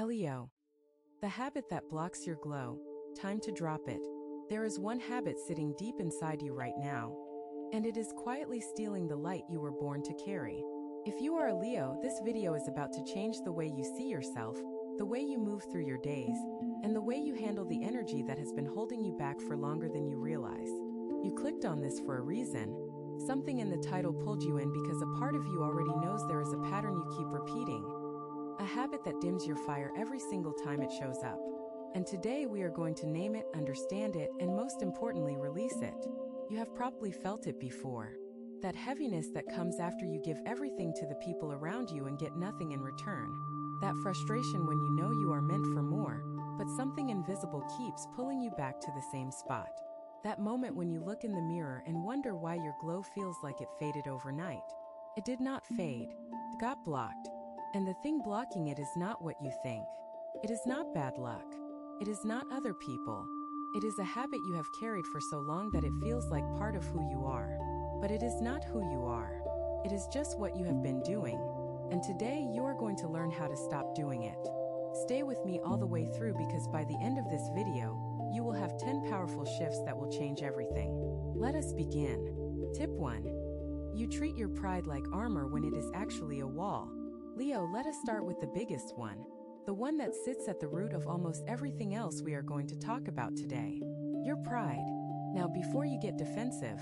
Leo. The habit that blocks your glow. Time to drop it. There is one habit sitting deep inside you right now, and it is quietly stealing the light you were born to carry. If you are a Leo, this video is about to change the way you see yourself, the way you move through your days, and the way you handle the energy that has been holding you back for longer than you realize. You clicked on this for a reason. Something in the title pulled you in because a part of you already knows there is a pattern you keep repeating. A habit that dims your fire every single time it shows up. And today we are going to name it, understand it, and most importantly, release it. You have probably felt it before. That heaviness that comes after you give everything to the people around you and get nothing in return. That frustration when you know you are meant for more, but something invisible keeps pulling you back to the same spot. That moment when you look in the mirror and wonder why your glow feels like it faded overnight. It did not fade. It got blocked. And the thing blocking it is not what you think. It is not bad luck. It is not other people. It is a habit you have carried for so long that it feels like part of who you are. But it is not who you are. It is just what you have been doing. And today you are going to learn how to stop doing it. Stay with me all the way through because by the end of this video, you will have 10 powerful shifts that will change everything. Let us begin. Tip 1. You treat your pride like armor when it is actually a wall. Leo, let us start with the biggest one. The one that sits at the root of almost everything else we are going to talk about today. Your pride. Now before you get defensive,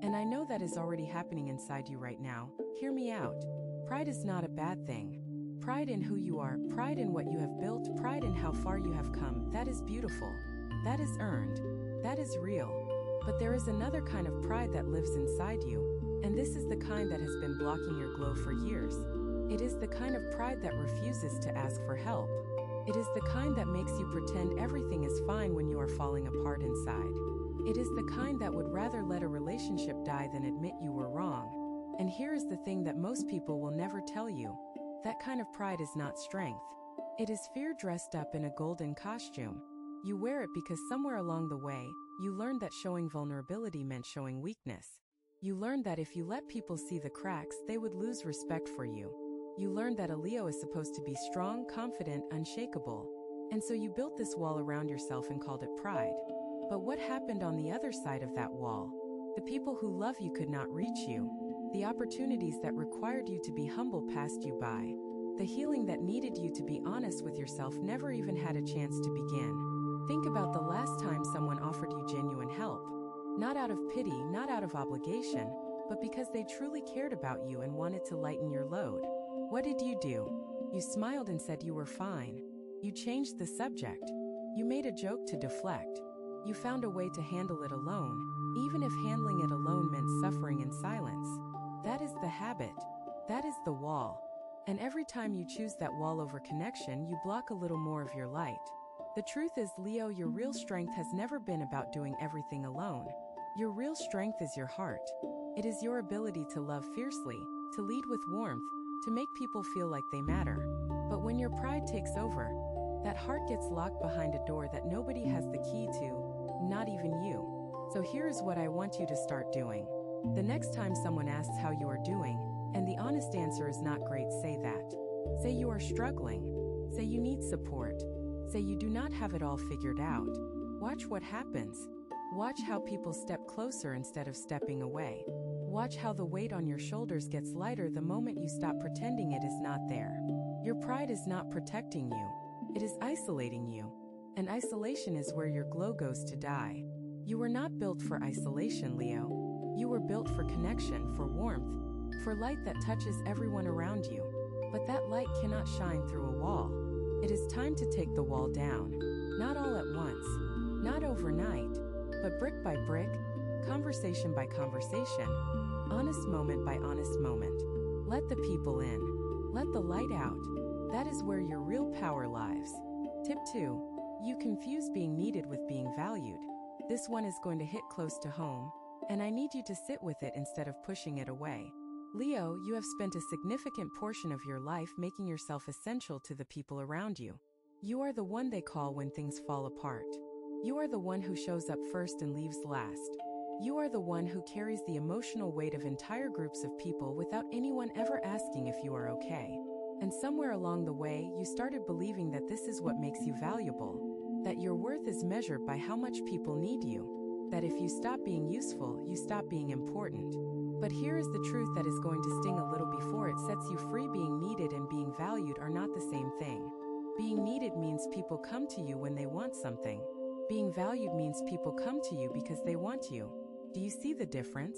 and I know that is already happening inside you right now, hear me out. Pride is not a bad thing. Pride in who you are, pride in what you have built, pride in how far you have come, that is beautiful. That is earned. That is real. But there is another kind of pride that lives inside you, and this is the kind that has been blocking your glow for years. It is the kind of pride that refuses to ask for help. It is the kind that makes you pretend everything is fine when you are falling apart inside. It is the kind that would rather let a relationship die than admit you were wrong. And here is the thing that most people will never tell you. That kind of pride is not strength. It is fear dressed up in a golden costume. You wear it because somewhere along the way, you learned that showing vulnerability meant showing weakness. You learned that if you let people see the cracks, they would lose respect for you. You learned that a Leo is supposed to be strong, confident, unshakable. And so you built this wall around yourself and called it pride. But what happened on the other side of that wall? The people who love you could not reach you. The opportunities that required you to be humble passed you by. The healing that needed you to be honest with yourself never even had a chance to begin. Think about the last time someone offered you genuine help. Not out of pity, not out of obligation, but because they truly cared about you and wanted to lighten your load. What did you do? You smiled and said you were fine. You changed the subject. You made a joke to deflect. You found a way to handle it alone, even if handling it alone meant suffering in silence. That is the habit. That is the wall. And every time you choose that wall over connection, you block a little more of your light. The truth is, Leo, your real strength has never been about doing everything alone. Your real strength is your heart. It is your ability to love fiercely, to lead with warmth, to make people feel like they matter. But when your pride takes over, that heart gets locked behind a door that nobody has the key to, not even you. So here is what I want you to start doing. The next time someone asks how you are doing, and the honest answer is not great, say that. Say you are struggling. Say you need support. Say you do not have it all figured out. Watch what happens. Watch how people step closer instead of stepping away. Watch how the weight on your shoulders gets lighter the moment you stop pretending it is not there. Your pride is not protecting you. It is isolating you. And isolation is where your glow goes to die. You were not built for isolation, Leo. You were built for connection, for warmth, for light that touches everyone around you. But that light cannot shine through a wall. It is time to take the wall down. Not all at once. Not overnight. But brick by brick, conversation by conversation, honest moment by honest moment. Let the people in. Let the light out. That is where your real power lies. Tip 2. You confuse being needed with being valued. This one is going to hit close to home, and I need you to sit with it instead of pushing it away. Leo, you have spent a significant portion of your life making yourself essential to the people around you. You are the one they call when things fall apart. You are the one who shows up first and leaves last. You are the one who carries the emotional weight of entire groups of people without anyone ever asking if you are okay. And somewhere along the way, you started believing that this is what makes you valuable, that your worth is measured by how much people need you, that if you stop being useful, you stop being important. But here is the truth that is going to sting a little before it sets you free. Being needed and being valued are not the same thing. Being needed means people come to you when they want something. Being valued means people come to you because they want you. Do you see the difference?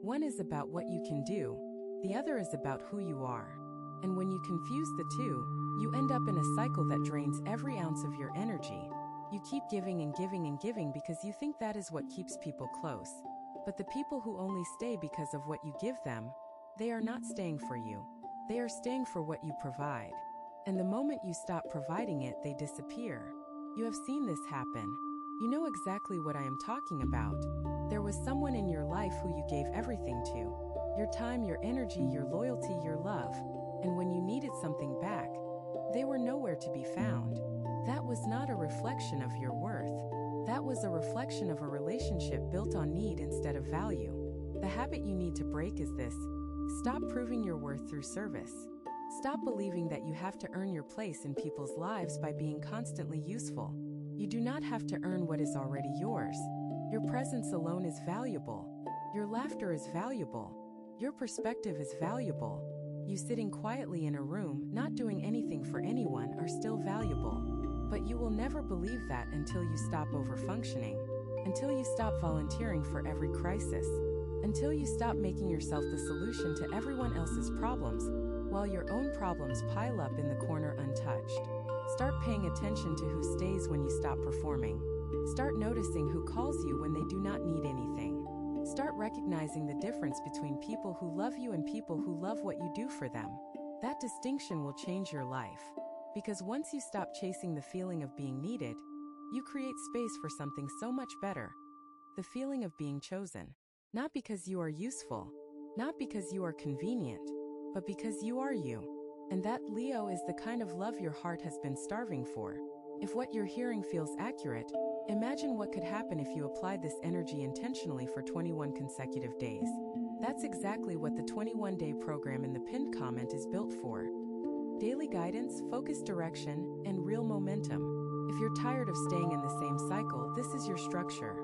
One is about what you can do, the other is about who you are. And when you confuse the two, you end up in a cycle that drains every ounce of your energy. You keep giving and giving and giving because you think that is what keeps people close. But the people who only stay because of what you give them, they are not staying for you. They are staying for what you provide. And the moment you stop providing it, they disappear. You have seen this happen. You know exactly what I am talking about. There was someone in your life who you gave everything to. Your time, your energy, your loyalty, your love. And when you needed something back, they were nowhere to be found. That was not a reflection of your worth. That was a reflection of a relationship built on need instead of value. The habit you need to break is this: stop proving your worth through service. Stop believing that you have to earn your place in people's lives by being constantly useful. You do not have to earn what is already yours. Your presence alone is valuable. Your laughter is valuable. Your perspective is valuable. You sitting quietly in a room, not doing anything for anyone, are still valuable. But you will never believe that until you stop overfunctioning, until you stop volunteering for every crisis, until you stop making yourself the solution to everyone else's problems, while your own problems pile up in the corner untouched. Start paying attention to who stays when you stop performing. Start noticing who calls you when they do not need anything. Start recognizing the difference between people who love you and people who love what you do for them. That distinction will change your life. Because once you stop chasing the feeling of being needed, you create space for something so much better. The feeling of being chosen. Not because you are useful, not because you are convenient, but because you are you. And that, Leo, is the kind of love your heart has been starving for. If what you're hearing feels accurate, imagine what could happen if you applied this energy intentionally for 21 consecutive days. That's exactly what the 21-day program in the pinned comment is built for. Daily guidance, focused direction, and real momentum. If you're tired of staying in the same cycle, this is your structure.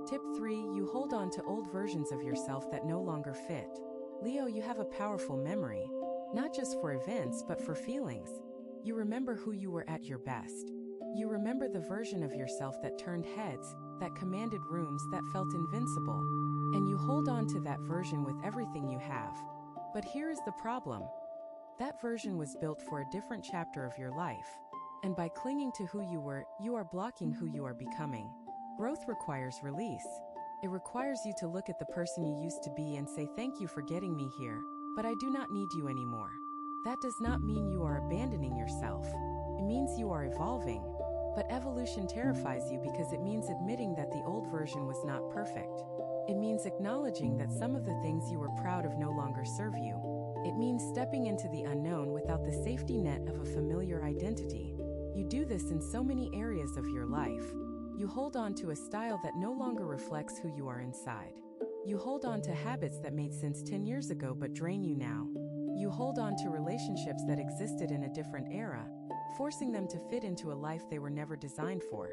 Tip 3. You hold on to old versions of yourself that no longer fit. Leo, you have a powerful memory, not just for events but for feelings. You remember who you were at your best. You remember the version of yourself that turned heads, that commanded rooms, that felt invincible. And you hold on to that version with everything you have. But here is the problem. That version was built for a different chapter of your life. And by clinging to who you were, you are blocking who you are becoming. Growth requires release. It requires you to look at the person you used to be and say, thank you for getting me here, but I do not need you anymore. That does not mean you are abandoning yourself. It means you are evolving. But evolution terrifies you because it means admitting that the old version was not perfect. It means acknowledging that some of the things you were proud of no longer serve you. It means stepping into the unknown without the safety net of a familiar identity. You do this in so many areas of your life. You hold on to a style that no longer reflects who you are inside. You hold on to habits that made sense 10 years ago but drain you now. You hold on to relationships that existed in a different era, forcing them to fit into a life they were never designed for.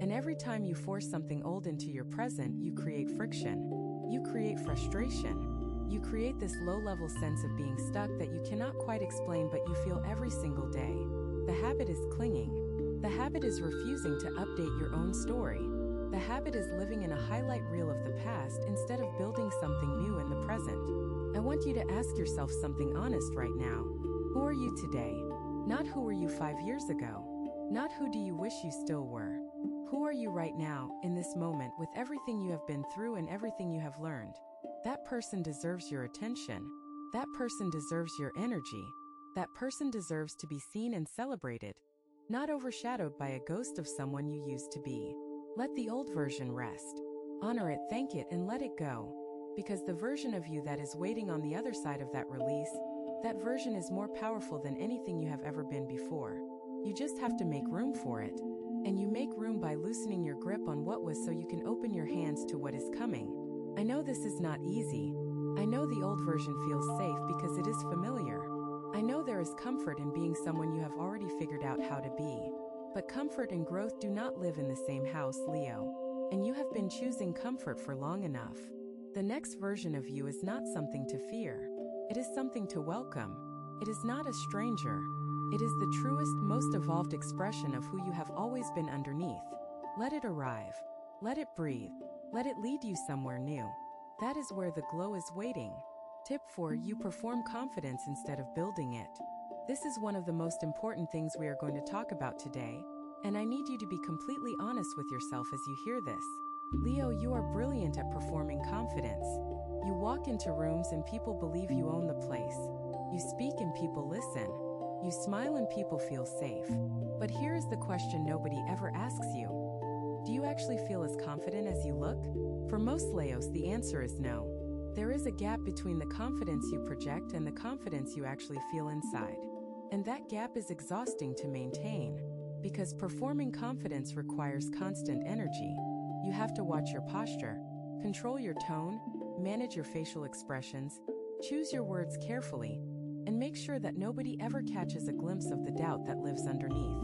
And every time you force something old into your present, you create friction. You create frustration. You create this low-level sense of being stuck that you cannot quite explain but you feel every single day. The habit is clinging. The habit is refusing to update your own story. The habit is living in a highlight reel of the past instead of building something new in the present. I want you to ask yourself something honest right now. Who are you today? Not who were you 5 years ago. Not who do you wish you still were. Who are you right now, in this moment, with everything you have been through and everything you have learned? That person deserves your attention. That person deserves your energy. That person deserves to be seen and celebrated, not overshadowed by a ghost of someone you used to be. Let the old version rest. Honor it, thank it, and let it go. Because the version of you that is waiting on the other side of that release, that version is more powerful than anything you have ever been before. You just have to make room for it. And you make room by loosening your grip on what was so you can open your hands to what is coming. I know this is not easy. I know the old version feels safe because it is familiar. I know there is comfort in being someone you have already figured out how to be. But comfort and growth do not live in the same house, Leo. And you have been choosing comfort for long enough. The next version of you is not something to fear. It is something to welcome. It is not a stranger. It is the truest, most evolved expression of who you have always been underneath. Let it arrive. Let it breathe. Let it lead you somewhere new. That is where the glow is waiting. Tip 4. You perform confidence instead of building it. This is one of the most important things we are going to talk about today, and I need you to be completely honest with yourself as you hear this. Leo, you are brilliant at performing confidence. You walk into rooms and people believe you own the place. You speak and people listen. You smile and people feel safe. But here is the question nobody ever asks you. Do you actually feel as confident as you look? For most Leos, the answer is no. There is a gap between the confidence you project and the confidence you actually feel inside. And that gap is exhausting to maintain, because performing confidence requires constant energy. You have to watch your posture, control your tone, manage your facial expressions, choose your words carefully, and make sure that nobody ever catches a glimpse of the doubt that lives underneath.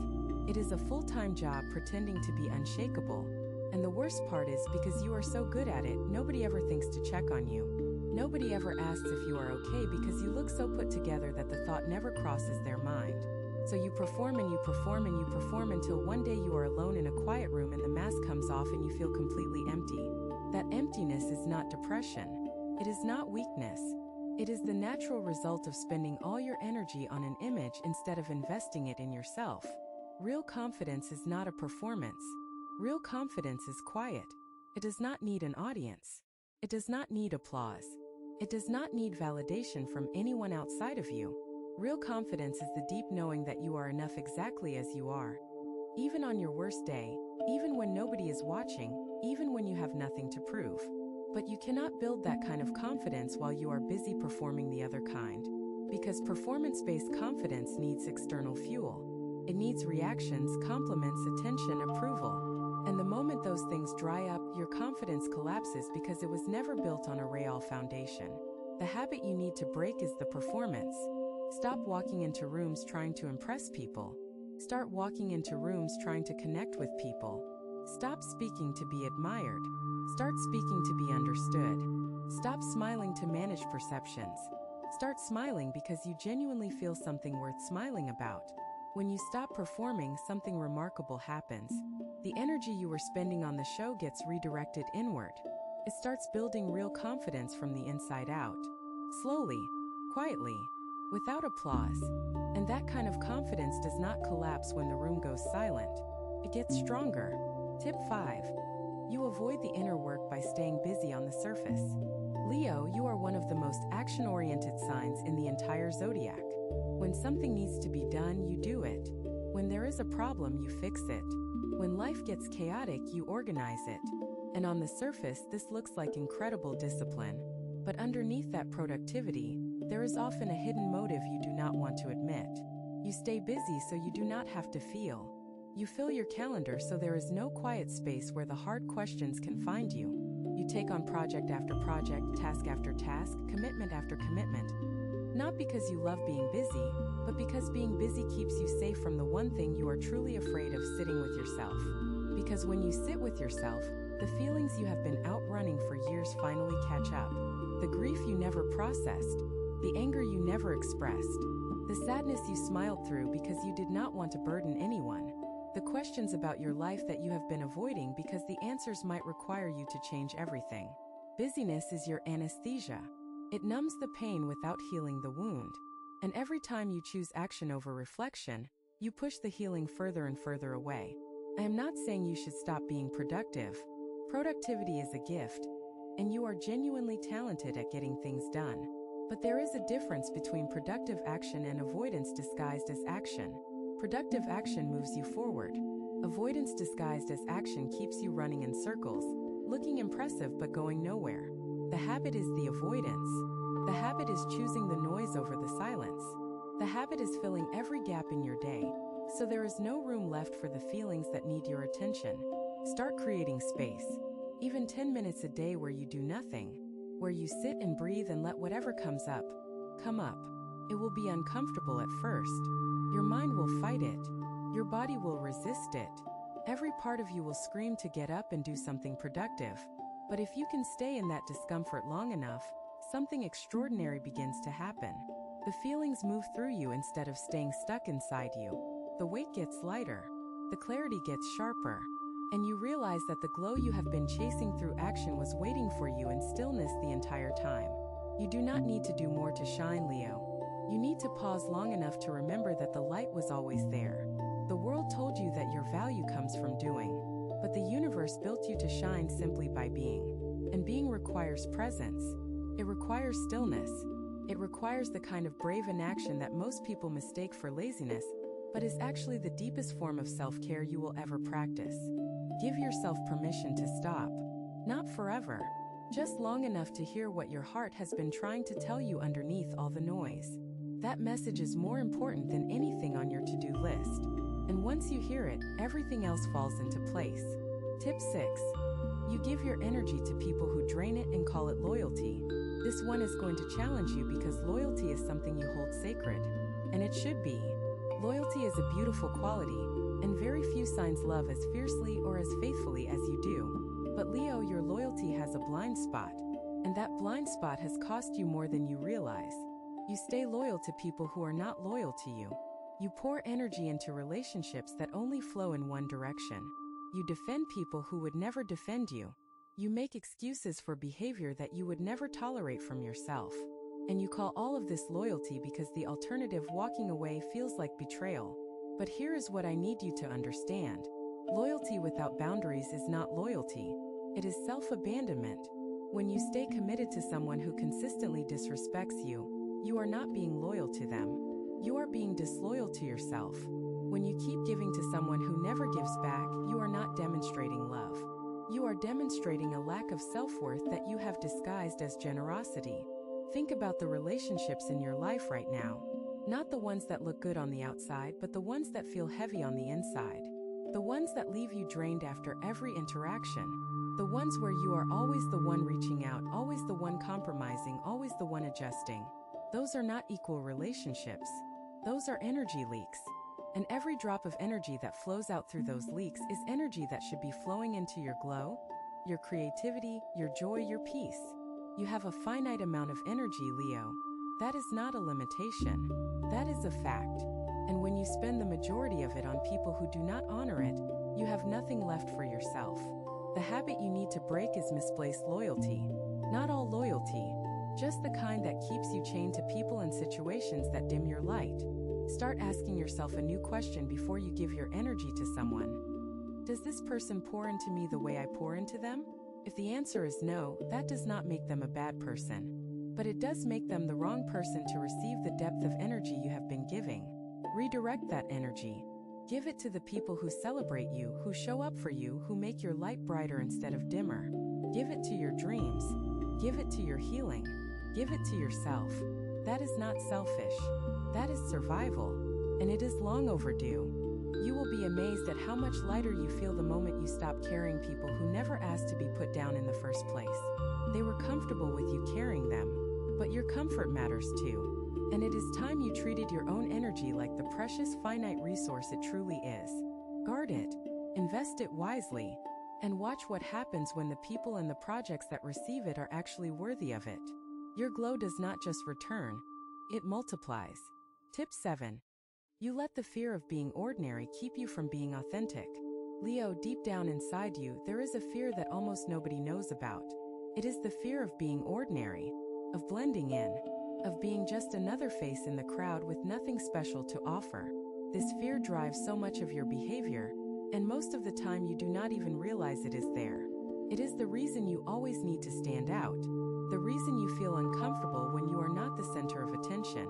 It is a full-time job pretending to be unshakable, and the worst part is because you are so good at it, nobody ever thinks to check on you. Nobody ever asks if you are okay because you look so put together that the thought never crosses their mind. So you perform and you perform and you perform until one day you are alone in a quiet room and the mask comes off and you feel completely empty. That emptiness is not depression. It is not weakness. It is the natural result of spending all your energy on an image instead of investing it in yourself. Real confidence is not a performance. Real confidence is quiet. It does not need an audience. It does not need applause. It does not need validation from anyone outside of you. Real confidence is the deep knowing that you are enough exactly as you are. Even on your worst day, even when nobody is watching, even when you have nothing to prove. But you cannot build that kind of confidence while you are busy performing the other kind. Because performance-based confidence needs external fuel. It needs reactions, compliments, attention, approval. And the moment those things dry up, your confidence collapses because it was never built on a real foundation. The habit you need to break is the performance. Stop walking into rooms trying to impress people. Start walking into rooms trying to connect with people. Stop speaking to be admired. Start speaking to be understood. Stop smiling to manage perceptions. Start smiling because you genuinely feel something worth smiling about. When you stop performing, something remarkable happens. The energy you were spending on the show gets redirected inward. It starts building real confidence from the inside out. Slowly, quietly, without applause. And that kind of confidence does not collapse when the room goes silent. It gets stronger. Tip 5. You avoid the inner work by staying busy on the surface. Leo, you are one of the most action-oriented signs in the entire zodiac. When something needs to be done, you do it. When there is a problem, you fix it. When life gets chaotic, you organize it. And on the surface, this looks like incredible discipline. But underneath that productivity, there is often a hidden motive you do not want to admit. You stay busy so you do not have to feel. You fill your calendar so there is no quiet space where the hard questions can find you. You take on project after project, task after task, commitment after commitment. Not because you love being busy, but because being busy keeps you safe from the one thing you are truly afraid of, sitting with yourself. Because when you sit with yourself, the feelings you have been outrunning for years finally catch up. The grief you never processed, the anger you never expressed, the sadness you smiled through because you did not want to burden anyone, the questions about your life that you have been avoiding because the answers might require you to change everything. Busyness is your anesthesia. It numbs the pain without healing the wound. And every time you choose action over reflection, you push the healing further and further away. I am not saying you should stop being productive. Productivity is a gift, and you are genuinely talented at getting things done. But there is a difference between productive action and avoidance disguised as action. Productive action moves you forward. Avoidance disguised as action keeps you running in circles, looking impressive but going nowhere. The habit is the avoidance. The habit is choosing the noise over the silence. The habit is filling every gap in your day, so there is no room left for the feelings that need your attention. Start creating space. Even 10 minutes a day where you do nothing, where you sit and breathe and let whatever comes up, come up. It will be uncomfortable at first. Your mind will fight it. Your body will resist it. Every part of you will scream to get up and do something productive. But if you can stay in that discomfort long enough, something extraordinary begins to happen. The feelings move through you instead of staying stuck inside you. The weight gets lighter. The clarity gets sharper. And you realize that the glow you have been chasing through action was waiting for you in stillness the entire time. You do not need to do more to shine, Leo. You need to pause long enough to remember that the light was always there. The world told you that your value comes from doing, but the universe built you to shine simply by being. And being requires presence. It requires stillness. It requires the kind of brave inaction that most people mistake for laziness, but is actually the deepest form of self-care you will ever practice. Give yourself permission to stop. Not forever. Just long enough to hear what your heart has been trying to tell you underneath all the noise. That message is more important than anything on your to-do list. And once you hear it, everything else falls into place. Tip 6. You give your energy to people who drain it and call it loyalty. This one is going to challenge you because loyalty is something you hold sacred. And it should be. Loyalty is a beautiful quality, and very few signs love as fiercely or as faithfully as you do. But Leo, your loyalty has a blind spot, and that blind spot has cost you more than you realize. You stay loyal to people who are not loyal to you. You pour energy into relationships that only flow in one direction. You defend people who would never defend you. You make excuses for behavior that you would never tolerate from yourself. And you call all of this loyalty because the alternative, walking away, feels like betrayal. But here is what I need you to understand. Loyalty without boundaries is not loyalty. It is self-abandonment. When you stay committed to someone who consistently disrespects you, you are not being loyal to them. You are being disloyal to yourself. When you keep giving to someone who never gives back, you are not demonstrating love. You are demonstrating a lack of self-worth that you have disguised as generosity. Think about the relationships in your life right now. Not the ones that look good on the outside, but the ones that feel heavy on the inside. The ones that leave you drained after every interaction. The ones where you are always the one reaching out, always the one compromising, always the one adjusting. Those are not equal relationships. Those are energy leaks. And every drop of energy that flows out through those leaks is energy that should be flowing into your glow, your creativity, your joy, your peace. You have a finite amount of energy, Leo. That is not a limitation. That is a fact. And when you spend the majority of it on people who do not honor it, you have nothing left for yourself. The habit you need to break is misplaced loyalty. Not all loyalty, just the kind that keeps you chained to people and situations that dim your light. Start asking yourself a new question before you give your energy to someone. Does this person pour into me the way I pour into them? If the answer is no, that does not make them a bad person. But it does make them the wrong person to receive the depth of energy you have been giving. Redirect that energy. Give it to the people who celebrate you, who show up for you, who make your light brighter instead of dimmer. Give it to your dreams. Give it to your healing. Give it to yourself. That is not selfish. That is survival. And it is long overdue. You will be amazed at how much lighter you feel the moment you stop carrying people who never asked to be put down in the first place. They were comfortable with you carrying them, but your comfort matters too. And it is time you treated your own energy like the precious finite resource it truly is. Guard it, invest it wisely, and watch what happens when the people and the projects that receive it are actually worthy of it. Your glow does not just return, it multiplies. Tip 7. You let the fear of being ordinary keep you from being authentic. Leo, deep down inside you, there is a fear that almost nobody knows about. It is the fear of being ordinary, of blending in, of being just another face in the crowd with nothing special to offer. This fear drives so much of your behavior, and most of the time you do not even realize it is there. It is the reason you always need to stand out, the reason you feel uncomfortable when you are not the center of attention.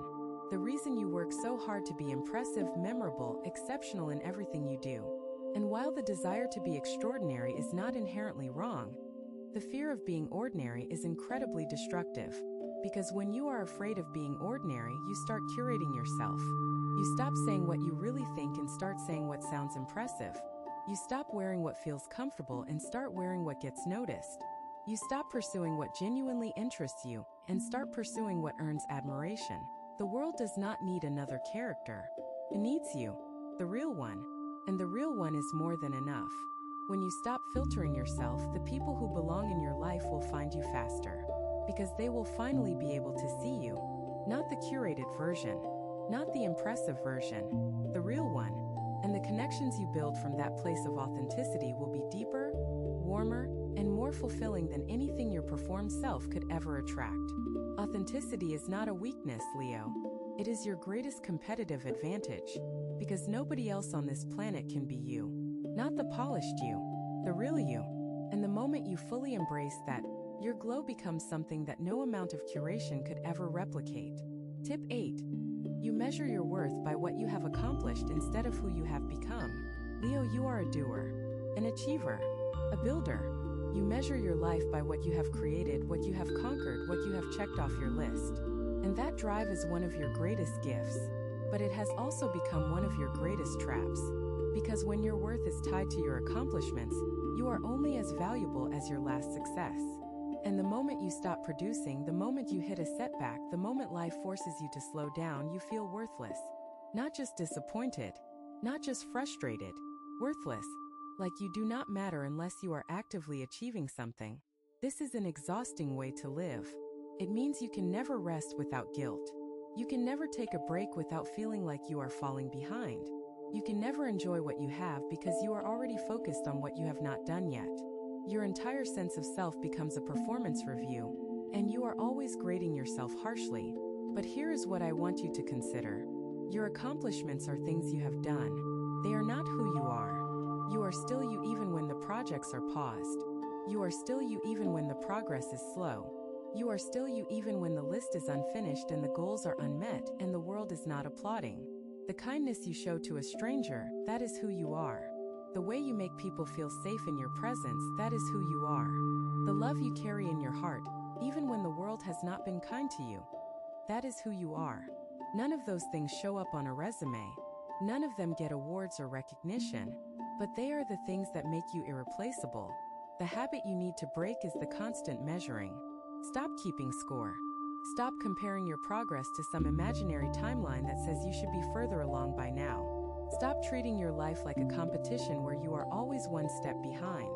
The reason you work so hard to be impressive, memorable, exceptional in everything you do. And while the desire to be extraordinary is not inherently wrong, the fear of being ordinary is incredibly destructive. Because when you are afraid of being ordinary, you start curating yourself. You stop saying what you really think and start saying what sounds impressive. You stop wearing what feels comfortable and start wearing what gets noticed. You stop pursuing what genuinely interests you and start pursuing what earns admiration. The world does not need another character. It needs you, the real one. And the real one is more than enough. When you stop filtering yourself, the people who belong in your life will find you faster. Because they will finally be able to see you. Not the curated version. Not the impressive version. The real one. And the connections you build from that place of authenticity will be deeper, warmer, and more fulfilling than anything your performed self could ever attract. Authenticity is not a weakness, Leo. It is your greatest competitive advantage. Because nobody else on this planet can be you. Not the polished you, the real you. And the moment you fully embrace that, your glow becomes something that no amount of curation could ever replicate. Tip 8. You measure your worth by what you have accomplished instead of who you have become. Leo, you are a doer, an achiever, a builder. You measure your life by what you have created, what you have conquered, what you have checked off your list. And that drive is one of your greatest gifts. But it has also become one of your greatest traps. Because when your worth is tied to your accomplishments, you are only as valuable as your last success. And the moment you stop producing, the moment you hit a setback, the moment life forces you to slow down, you feel worthless. Not just disappointed, not just frustrated, worthless. Like you do not matter unless you are actively achieving something. This is an exhausting way to live. It means you can never rest without guilt. You can never take a break without feeling like you are falling behind. You can never enjoy what you have because you are already focused on what you have not done yet. Your entire sense of self becomes a performance review, and you are always grading yourself harshly. But here is what I want you to consider. Your accomplishments are things you have done. They are not who you are. You are still you even when the projects are paused. You are still you even when the progress is slow. You are still you even when the list is unfinished and the goals are unmet and the world is not applauding. The kindness you show to a stranger, that is who you are. The way you make people feel safe in your presence, that is who you are. The love you carry in your heart, even when the world has not been kind to you, that is who you are. None of those things show up on a resume. None of them get awards or recognition, but they are the things that make you irreplaceable. The habit you need to break is the constant measuring. Stop keeping score. Stop comparing your progress to some imaginary timeline that says you should be further along by now. Stop treating your life like a competition where you are always one step behind.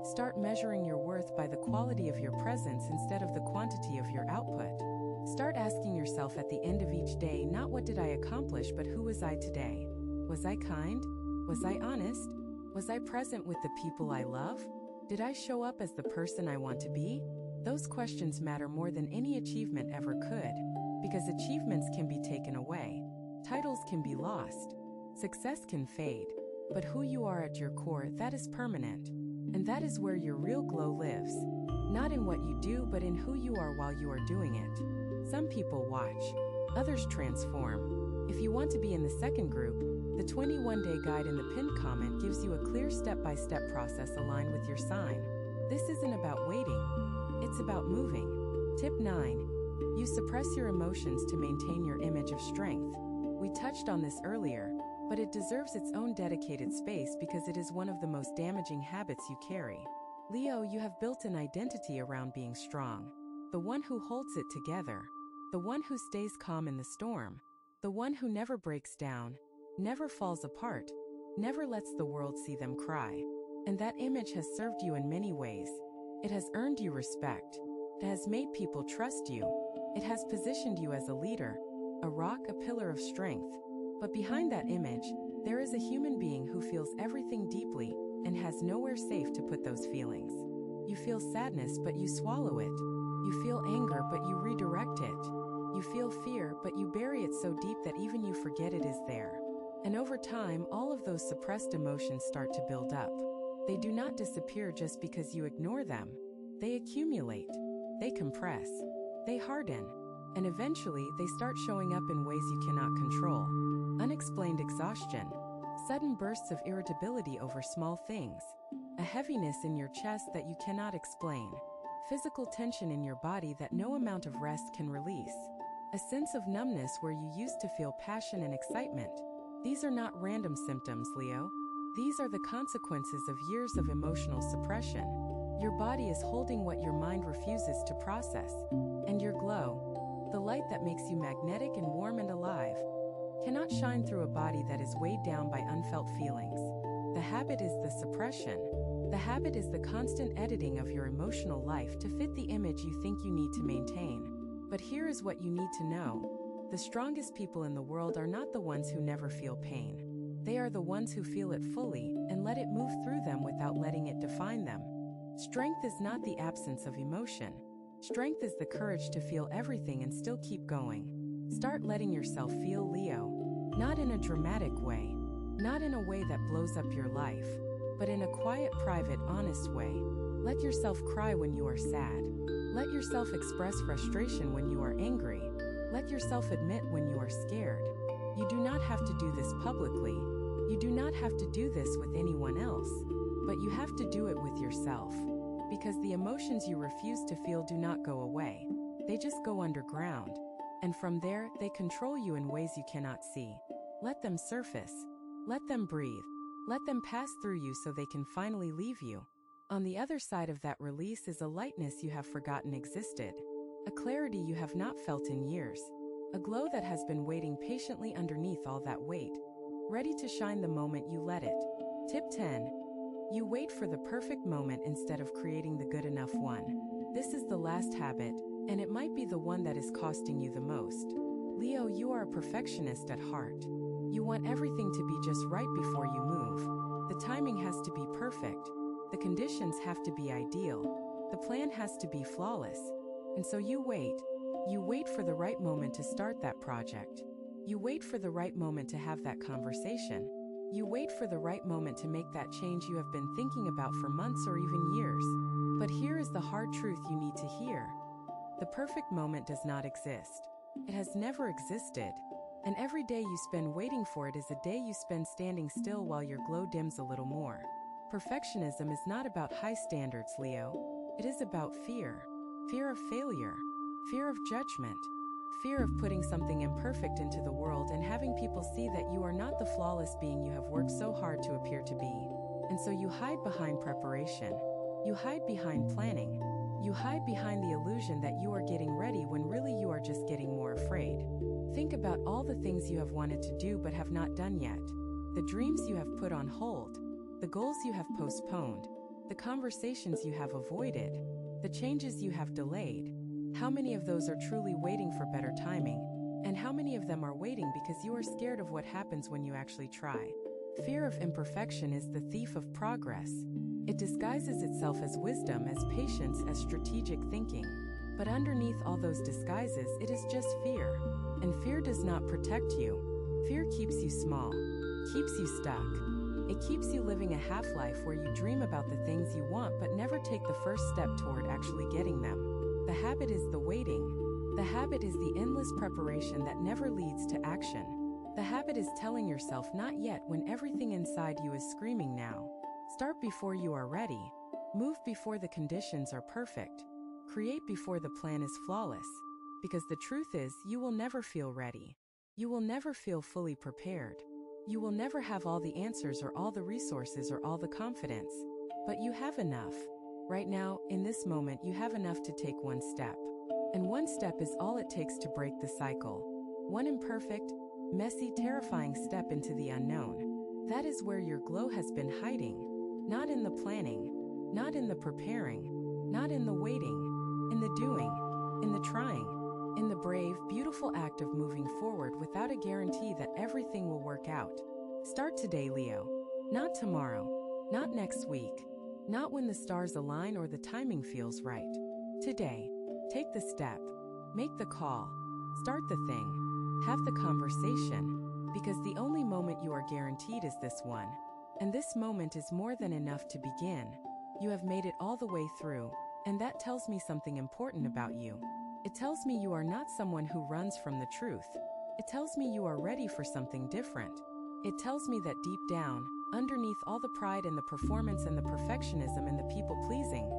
Start measuring your worth by the quality of your presence instead of the quantity of your output. Start asking yourself at the end of each day, not what did I accomplish, but who was I today? Was I kind? Was I honest? Was I present with the people I love? Did I show up as the person I want to be? Those questions matter more than any achievement ever could, because achievements can be taken away. Titles can be lost. Success can fade. But who you are at your core, that is permanent. And that is where your real glow lives. Not in what you do, but in who you are while you are doing it. Some people watch. Others transform. If you want to be in the second group, the 21-day guide in the pinned comment gives you a clear step-by-step process aligned with your sign. This isn't about waiting. It's about moving. Tip 9. You suppress your emotions to maintain your image of strength. We touched on this earlier, but it deserves its own dedicated space because it is one of the most damaging habits you carry. Leo, you have built an identity around being strong. The one who holds it together. The one who stays calm in the storm. The one who never breaks down, never falls apart, never lets the world see them cry. And that image has served you in many ways. It has earned you respect. It has made people trust you. It has positioned you as a leader, a rock, a pillar of strength. But behind that image, there is a human being who feels everything deeply and has nowhere safe to put those feelings. You feel sadness, but you swallow it. You feel anger, but you redirect it. You feel fear, but you bury it so deep that even you forget it is there. And over time, all of those suppressed emotions start to build up. They do not disappear just because you ignore them. They accumulate. They compress. They harden. And eventually, they start showing up in ways you cannot control. Unexplained exhaustion. Sudden bursts of irritability over small things. A heaviness in your chest that you cannot explain. Physical tension in your body that no amount of rest can release. A sense of numbness where you used to feel passion and excitement. These are not random symptoms, Leo. These are the consequences of years of emotional suppression. Your body is holding what your mind refuses to process. And your glow, The light that makes you magnetic and warm and alive cannot shine through a body that is weighed down by unfelt feelings. The habit is the suppression. The habit is the constant editing of your emotional life to fit the image you think you need to maintain. But here is what you need to know. The strongest people in the world are not the ones who never feel pain. They are the ones who feel it fully and let it move through them without letting it define them. Strength is not the absence of emotion. Strength is the courage to feel everything and still keep going. Start letting yourself feel, Leo. Not in a dramatic way, not in a way that blows up your life, but in a quiet, private, honest way. Let yourself cry when you are sad. Let yourself express frustration when you are angry. Let yourself admit when you are scared. You do not have to do this publicly. You do not have to do this with anyone else, but you have to do it with yourself. Because the emotions you refuse to feel do not go away. They just go underground. And from there, they control you in ways you cannot see. Let them surface. Let them breathe. Let them pass through you so they can finally leave you. On the other side of that release is a lightness you have forgotten existed. A clarity you have not felt in years. A glow that has been waiting patiently underneath all that weight. Ready to shine the moment you let it. Tip 10. You wait for the perfect moment instead of creating the good enough one. This is the last habit, and it might be the one that is costing you the most. Leo, you are a perfectionist at heart. You want everything to be just right before you move. The timing has to be perfect. The conditions have to be ideal. The plan has to be flawless. And so you wait. You wait for the right moment to start that project. You wait for the right moment to have that conversation. You wait for the right moment to make that change you have been thinking about for months or even years. But here is the hard truth you need to hear. The perfect moment does not exist. It has never existed. And every day you spend waiting for it is a day you spend standing still while your glow dims a little more. Perfectionism is not about high standards, Leo. It is about fear. Fear of failure. Fear of judgment. Fear of putting something imperfect into the world and having people see that you are not the flawless being you have worked so hard to appear to be. And so you hide behind preparation. You hide behind planning. You hide behind the illusion that you are getting ready when really you are just getting more afraid. Think about all the things you have wanted to do but have not done yet. The dreams you have put on hold. The goals you have postponed. The conversations you have avoided. The changes you have delayed. How many of those are truly waiting for better timing? And how many of them are waiting because you are scared of what happens when you actually try? Fear of imperfection is the thief of progress. It disguises itself as wisdom, as patience, as strategic thinking. But underneath all those disguises, it is just fear. And fear does not protect you. Fear keeps you small, keeps you stuck. It keeps you living a half-life where you dream about the things you want but never take the first step toward actually getting them. The habit is the waiting. The habit is the endless preparation that never leads to action. The habit is telling yourself not yet when everything inside you is screaming now. Start before you are ready. Move before the conditions are perfect. Create before the plan is flawless. Because the truth is, you will never feel ready. You will never feel fully prepared. You will never have all the answers or all the resources or all the confidence. But you have enough. Right now, in this moment, you have enough to take one step. And one step is all it takes to break the cycle. One imperfect, messy, terrifying step into the unknown. That is where your glow has been hiding. Not in the planning, not in the preparing, not in the waiting, in the doing, in the trying, in the brave, beautiful act of moving forward without a guarantee that everything will work out. Start today, Leo. Not tomorrow, not next week. Not when the stars align or the timing feels right. Today, take the step. Make the call. Start the thing. Have the conversation. Because the only moment you are guaranteed is this one. And this moment is more than enough to begin. You have made it all the way through, and that tells me something important about you. It tells me you are not someone who runs from the truth. It tells me you are ready for something different. It tells me that deep down, underneath all the pride and the performance and the perfectionism and the people-pleasing,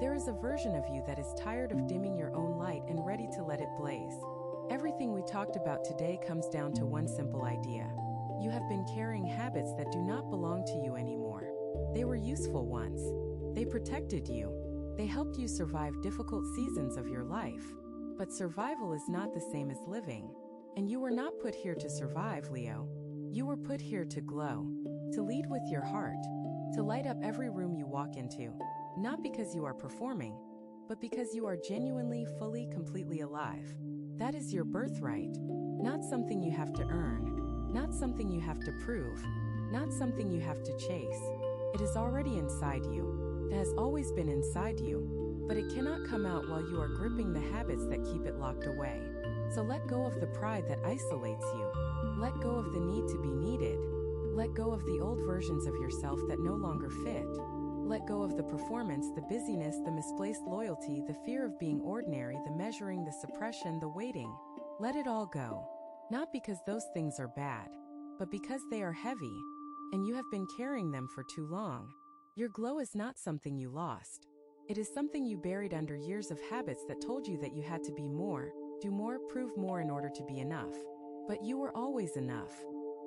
there is a version of you that is tired of dimming your own light and ready to let it blaze. Everything we talked about today comes down to one simple idea. You have been carrying habits that do not belong to you anymore. They were useful once. They protected you. They helped you survive difficult seasons of your life. But survival is not the same as living. And you were not put here to survive, Leo. You were put here to glow, to lead with your heart, to light up every room you walk into, not because you are performing, but because you are genuinely, fully, completely alive. That is your birthright, not something you have to earn, not something you have to prove, not something you have to chase. It is already inside you. It has always been inside you, but it cannot come out while you are gripping the habits that keep it locked away. So let go of the pride that isolates you. Let go of the need to be needed. Let go of the old versions of yourself that no longer fit. Let go of the performance, the busyness, the misplaced loyalty, the fear of being ordinary, the measuring, the suppression, the waiting. Let it all go. Not because those things are bad, but because they are heavy, and you have been carrying them for too long. Your glow is not something you lost. It is something you buried under years of habits that told you that you had to be more, do more, prove more in order to be enough. But you were always enough.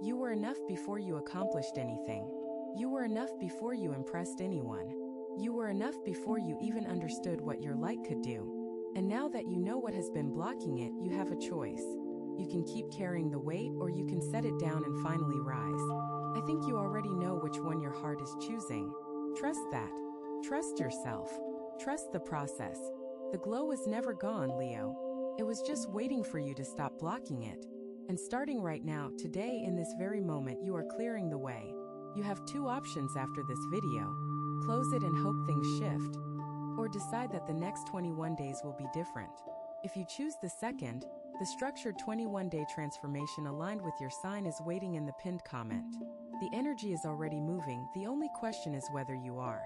You were enough before you accomplished anything. You were enough before you impressed anyone. You were enough before you even understood what your light could do. And now that you know what has been blocking it, you have a choice. You can keep carrying the weight, or you can set it down and finally rise. I think you already know which one your heart is choosing. Trust that. Trust yourself. Trust the process. The glow was never gone, Leo. It was just waiting for you to stop blocking it. And starting right now, today, in this very moment, you are clearing the way. You have two options after this video. Close it and hope things shift, or decide that the next 21 days will be different. If you choose the second, the structured 21-day transformation aligned with your sign is waiting in the pinned comment. The energy is already moving, the only question is whether you are.